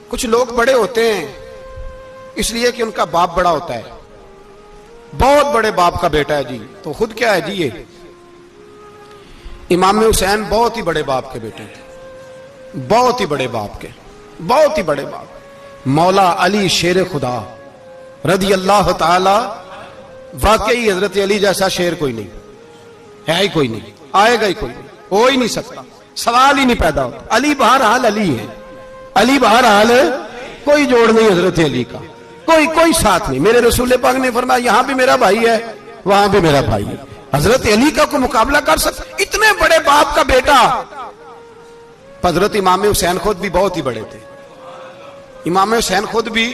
کچھ لوگ بڑے ہوتے ہیں اس لیے کہ ان کا باپ بڑا ہوتا ہے، بہت بڑے باپ کا بیٹا ہے جی، تو خود کیا ہے جی یہ امام حسین بہت ہی بڑے باپ کے بیٹے تھے، بہت ہی بڑے باپ کے، بہت ہی بڑے باپ، مولا علی شیر خدا رضی اللہ تعالی، واقعی حضرت علی جیسا شیر کوئی نہیں ہے، ہی کوئی نہیں، آئے گا ہی کوئی نہیں، ہو ہی نہیں سکتا، سوال ہی نہیں پیدا ہوتا۔ علی بہرحال علی ہے، علی بہرحال کوئی جوڑ نہیں حضرت علی کا، کوئی ساتھ نہیں۔ میرے رسول پاک نے فرمایا یہاں بھی میرا بھائی ہے وہاں بھی میرا بھائی ہے، حضرت علی کا کوئی مقابلہ کر سکتا؟ اتنے بڑے باپ کا بیٹا۔ حضرت امام حسین خود بھی بہت ہی بڑے تھے، امام حسین خود بھی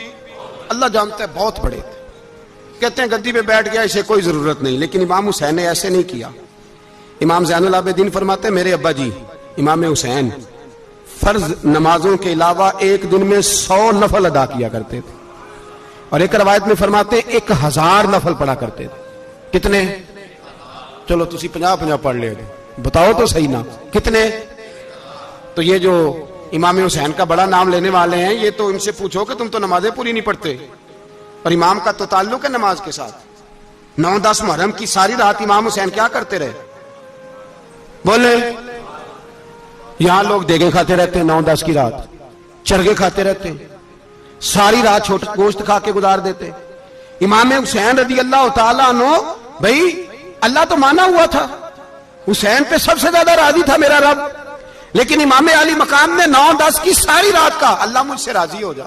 اللہ جانتا ہے بہت بڑے تھے۔ کہتے ہیں گدی پہ بیٹھ گیا اسے کوئی ضرورت نہیں، لیکن امام حسین نے ایسے نہیں کیا۔ امام زین العابدین فرماتے ہیں میرے ابا جی امام حسین فرض نمازوں کے علاوہ ایک دن میں 100 نفل ادا کیا کرتے تھے، اور ایک روایت میں فرماتے ہیں 1000 نفل پڑھا کرتے تھے۔ کتنے؟ چلو تسی 50 پڑھ لے بتاؤ تو صحیح نا کتنے؟ تو یہ جو امام حسین کا بڑا نام لینے والے ہیں یہ تو ان سے پوچھو کہ تم تو نمازیں پوری نہیں پڑھتے، اور امام کا تو تعلق ہے نماز کے ساتھ۔ 9-10 محرم کی ساری رات امام حسین کیا کرتے رہے؟ بولے یہاں لوگ دیگیں کھاتے رہتے ہیں، 9-10 کی رات چرگے کھاتے رہتے ہیں، ساری رات گوشت کھا کے گزار دیتے۔ امام حسین رضی اللہ تعالیٰ عنہ، بھائی اللہ تو مانا ہوا تھا، حسین پہ سب سے زیادہ راضی تھا میرا رب، لیکن امام علی مقام نے 9-10 کی ساری رات کا اللہ مجھ سے راضی ہو جا،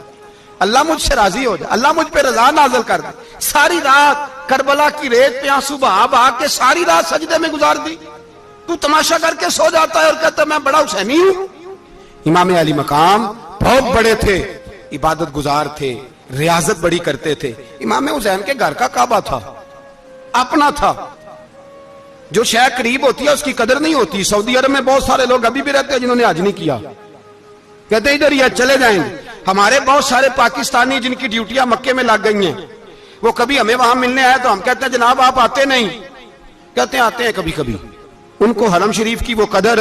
اللہ مجھ سے راضی ہو جا، اللہ مجھ پہ رضا نازل کر دے۔ ساری رات کربلا کی ریت پہ آنسو بہا بہا کے ساری رات سجدے میں گزار دی، تو تماشا کر کے سو جاتا ہے اور کہتا ہے میں بڑا حسینی ہوں۔ امام علی مقام بہت بڑے تھے، عبادت گزار تھے، ریاضت بڑی کرتے تھے۔ امام حسین کے گھر کا کعبہ تھا، اپنا تھا، جو شے قریب ہوتی ہے اس کی قدر نہیں ہوتی۔ سعودی عرب میں بہت سارے لوگ ابھی بھی رہتے ہیں جنہوں نے حج نہیں کیا، کہتے ادھر ہی چلے جائیں گے۔ ہمارے بہت سارے پاکستانی جن کی ڈیوٹیاں مکے میں لگ گئی ہیں، وہ کبھی ہمیں وہاں ملنے آئے تو ہم کہتے ہیں جناب آپ آتے نہیں، کہتے ہیں آتے ہیں کبھی کبھی، ان کو حرم شریف کی وہ قدر۔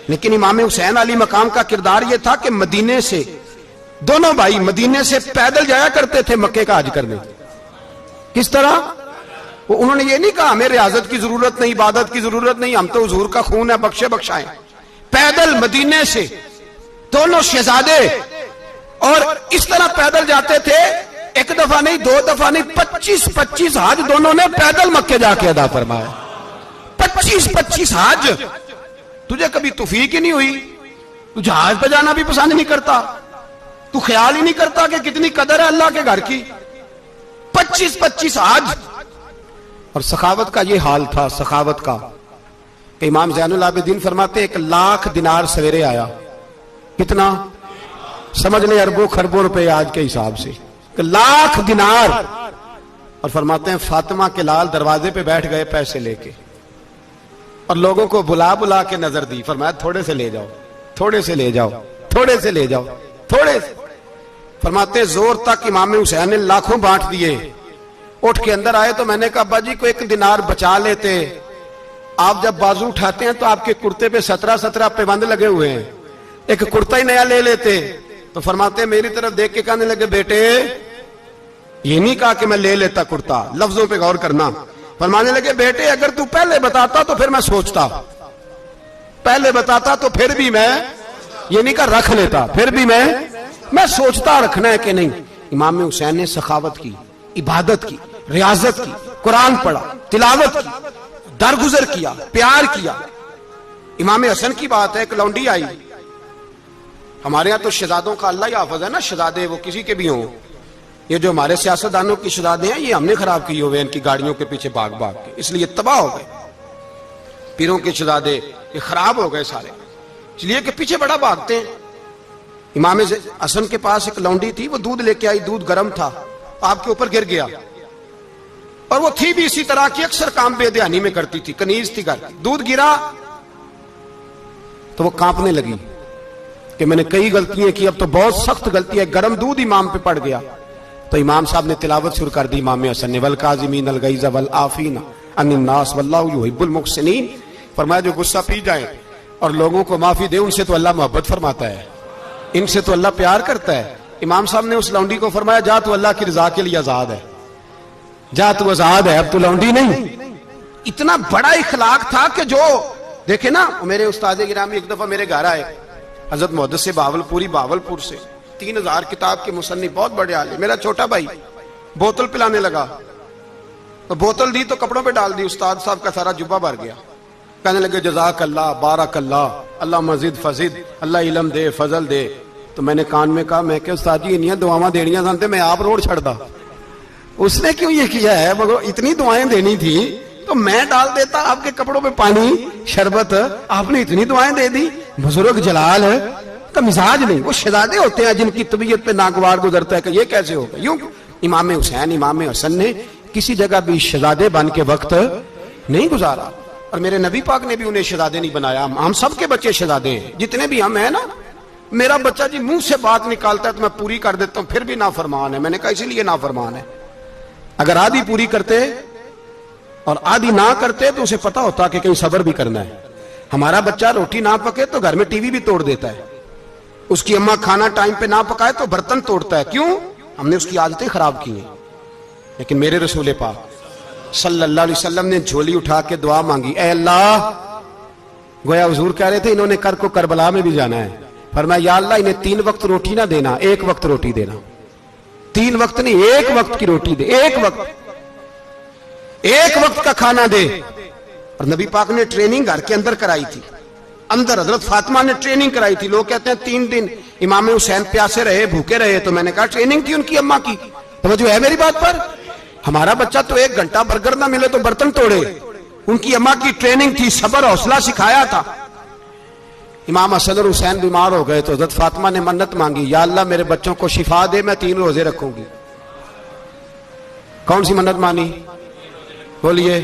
لیکن امام حسین علی مقام کا کردار یہ تھا کہ مدینے سے دونوں بھائی مدینے سے پیدل جایا کرتے تھے مکے کا حج کرنے۔ کس طرح؟ انہوں نے یہ نہیں کہا ہمیں ریاضت کی ضرورت نہیں، عبادت کی ضرورت نہیں، ہم تو حضور کا خون ہے بخشے بخشائیں۔ پیدل مدینے سے دونوں شہزادے، اور اس طرح پیدل جاتے تھے، ایک دفعہ نہیں 2 دفعہ نہیں، 25 حج دونوں نے پیدل مکے جا کے ادا فرمایا۔ 25 حج۔ تجھے کبھی توفیق ہی نہیں ہوئی؟ تو جہاز پہ جانا بھی پسند نہیں کرتا، تو خیال ہی نہیں کرتا کہ کتنی قدر ہے اللہ کے گھر کی۔ 25 حج۔ اور سخاوت کا یہ حال تھا، سخاوت کا، کہ امام زین العابدین فرماتے 1,00,000 دینار سویرے آیا۔ کتنا؟ سمجھ لیں اربوں خربوں روپے آج کے حساب سے، 1,00,000 دینار۔ اور فرماتے ہیں فاطمہ کے لال دروازے پہ بیٹھ گئے پیسے لے کے، اور لوگوں کو بلا بلا کے نظر دی، فرمایا تھوڑے سے لے جاؤ، تھوڑے سے لے جاؤ، تھوڑے سے لے جاؤ، تھوڑے سے۔ فرماتے زور تک امام حسین نے لاکھوں بانٹ دیے۔ اٹھ کے اندر آئے تو میں نے کہا ابا جی کو 1 دینار بچا لیتے، آپ جب بازو اٹھاتے ہیں تو آپ کے کرتے پہ 17 پیبند لگے ہوئے ہیں، ایک کرتا ہی نیا لے لیتے۔ تو فرماتے میری طرف دیکھ کے کہنے لگے بیٹے یہ نہیں کہا کہ میں لے لیتا کرتا، لفظوں پہ غور کرنا۔ فرمانے لگے بیٹے اگر تو پہلے بتاتا تو پھر میں سوچتا، پہلے بتاتا تو پھر بھی میں یہ نہیں کہا رکھ لیتا، پھر بھی میں سوچتا رکھنا ہے کہ نہیں۔ امام حسین نے سخاوت کی، عبادت کی، ریاضت کی، قرآن پڑھا، تلاوت کی، درگزر کیا، پیار کیا۔ امام حسن کی بات ہے، ایک لونڈی آئی، ہمارے ہاں تو شہزادوں کا اللہ ہی حافظ ہے نا، شہزادے وہ کسی کے بھی ہوں، یہ جو ہمارے سیاستدانوں کی شہزادے ہیں یہ ہم نے خراب کیے ہوئے ان کی گاڑیوں کے پیچھے بھاگ بھاگ کے، اس لیے تباہ ہو گئے۔ پیروں کے شہزادے یہ خراب ہو گئے سارے، اس لیے کہ پیچھے بڑا بھاگتے ہیں۔ امام حسن کے پاس ایک لونڈی تھی، وہ دودھ لے کے آئی، دودھ گرم تھا، آپ کے اوپر گر گیا، اور وہ تھی بھی اسی طرح کی، اکثر کام بے دھیانی میں کرتی تھی، کنیز تھی گھر کی۔ دودھ گرا تو وہ کانپنے لگی کہ میں نے کئی غلطیاں کی، اب تو بہت سخت غلطی ہے، گرم دودھ امام پہ پڑ گیا۔ تو امام صاحب نے تلاوت شروع کر دی، امام حسن نے والکاظمین الغیظ والعافین عن الناس واللہ یحب المحسنین۔ فرمایا جو غصہ پی جائیں اور لوگوں کو معافی دے، ان سے تو اللہ محبت فرماتا ہے، ان سے تو اللہ پیار کرتا ہے۔ امام صاحب نے اس لونڈی کو فرمایا جا تو اللہ کی رضا کے لیے آزاد ہے، جا تو آزاد ہے، اب تو لونڈی نہیں۔ اتنا بڑا اخلاق تھا کہ جو دیکھے نا، میرے استاد گرامی ایک دفعہ میرے گھر آئے، حضرت محدث سے باولپور سے 3000 کتاب کے مصنف، بہت بڑے عالم، میرا چھوٹا بھائی بوتل پلانے لگا تو بوتل دی تو کپڑوں پہ ڈال دی، استاد صاحب کا سارا جبہ بھر گیا، کہنے لگے جزاک اللہ، بارک اللہ، اللہ مزید فزید، اللہ علم دے، فضل دے۔ تو میں نے کان میں کہا، میں کہ استاد جی انیاں دعاواں دینیاں سنتے میں آپ روڑ چھڑ دا، اس نے کیوں یہ کیا ہے؟ مگر اتنی دعائیں دینی تھی تو میں ڈال دیتا آپ کے کپڑوں پہ پانی شربت، آپ نے اتنی دعائیں دے دی۔ بزرگ جلال کا مزاج نہیں، وہ شہزادے ہوتے ہیں جن کی طبیعت پہ ناگوار گزرتا ہے کہ یہ کیسے ہوگا۔ یوں امام حسین امام حسن نے کسی جگہ بھی شہزادے بن کے وقت نہیں گزارا، اور میرے نبی پاک نے بھی انہیں شہزادے نہیں بنایا۔ ہم سب کے بچے شہزادے ہیں، جتنے بھی ہم ہیں نا۔ میرا بچہ جی منہ سے بات نکالتا ہے تو میں پوری کر دیتا ہوں، پھر بھی نافرمان ہے۔ میں نے کہا اسی لیے نافرمان ہے، اگر آدھی پوری کرتے اور آدھی نہ کرتے تو اسے پتا ہوتا کہ کہیں صبر بھی کرنا ہے۔ ہمارا بچہ روٹی نہ پکے تو گھر میں ٹی وی بھی توڑ دیتا ہے، اس کی اماں کھانا ٹائم پہ نہ پکائے تو برتن توڑتا ہے۔ کیوں؟ ہم نے اس کی عادتیں خراب کی ہیں۔ لیکن میرے رسول پاک صلی اللہ علیہ وسلم نے جھولی اٹھا کے دعا مانگی، اے اللہ، گویا حضور کہہ رہے تھے انہوں نے کر کو کربلا میں بھی جانا ہے، فرمایا یا اللہ انہیں 3 وقت روٹی نہ دینا، 1 وقت روٹی دینا۔ 3 وقت نہیں، 1 وقت کی روٹی دے، 1 وقت کا کھانا دے۔ اور نبی پاک نے ٹریننگ گھر کے اندر کرائی تھی، اندر حضرت فاطمہ نے ٹریننگ کرائی تھی۔ لوگ کہتے ہیں 3 دن امام حسین پیاسے رہے، بھوکے رہے، تو میں نے کہا ٹریننگ تھی ان کی اماں کی، توجہ ہے میری بات پر؟ ہمارا بچہ تو 1 گھنٹہ برگر نہ ملے تو برتن توڑے، ان کی اماں کی ٹریننگ تھی، صبر حوصلہ سکھایا تھا۔ امام حسن اور حسین بیمار ہو گئے تو حضرت فاطمہ نے منت مانگی، یا اللہ میرے بچوں کو شفا دے، میں 3 روزے رکھوں گی۔ کون سی منت مانی؟ بولیے۔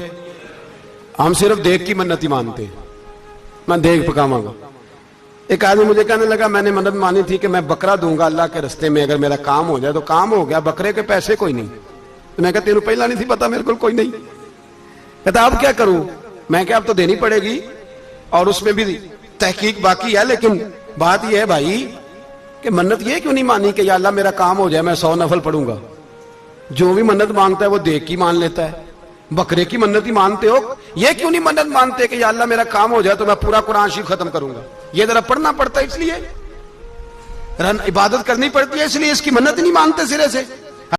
ہم صرف دیکھ کی منت ہی مانتے ہیں، میں دیکھ پکاواں گا۔ ایک آدمی مجھے کہنے لگا میں نے منت مانی تھی کہ میں بکرا دوں گا اللہ کے رستے میں، اگر میرا کام ہو جائے تو کام ہو گیا، بکرے کے پیسے کوئی نہیں۔ تو میں کہا تیرے پہلا نہیں تھی پتا، میرے کو کوئی نہیں۔ کہتا اب کیا کروں؟ میں کہ اب تو دینی پڑے گی، اور اس میں بھی تحقیق باقی ہے، لیکن بات یہ ہے بھائی کہ منت یہ کیوں نہیں مانی کہ یا اللہ میرا کام ہو جائے میں 100 نفل پڑھوں گا؟ جو بھی منت مانگتا ہے وہ دیکھ کی مان لیتا ہے، بکرے کی منت ہی مانتے ہو، یہ کیوں نہیں منت مانتے کہ یا اللہ میرا کام ہو جائے تو میں پورا قرآن شریف ختم کروں گا؟ یہ ذرا پڑھنا پڑتا ہے، اس لیے عبادت کرنی پڑتی ہے، اس لیے اس کی منت نہیں مانتے سرے سے۔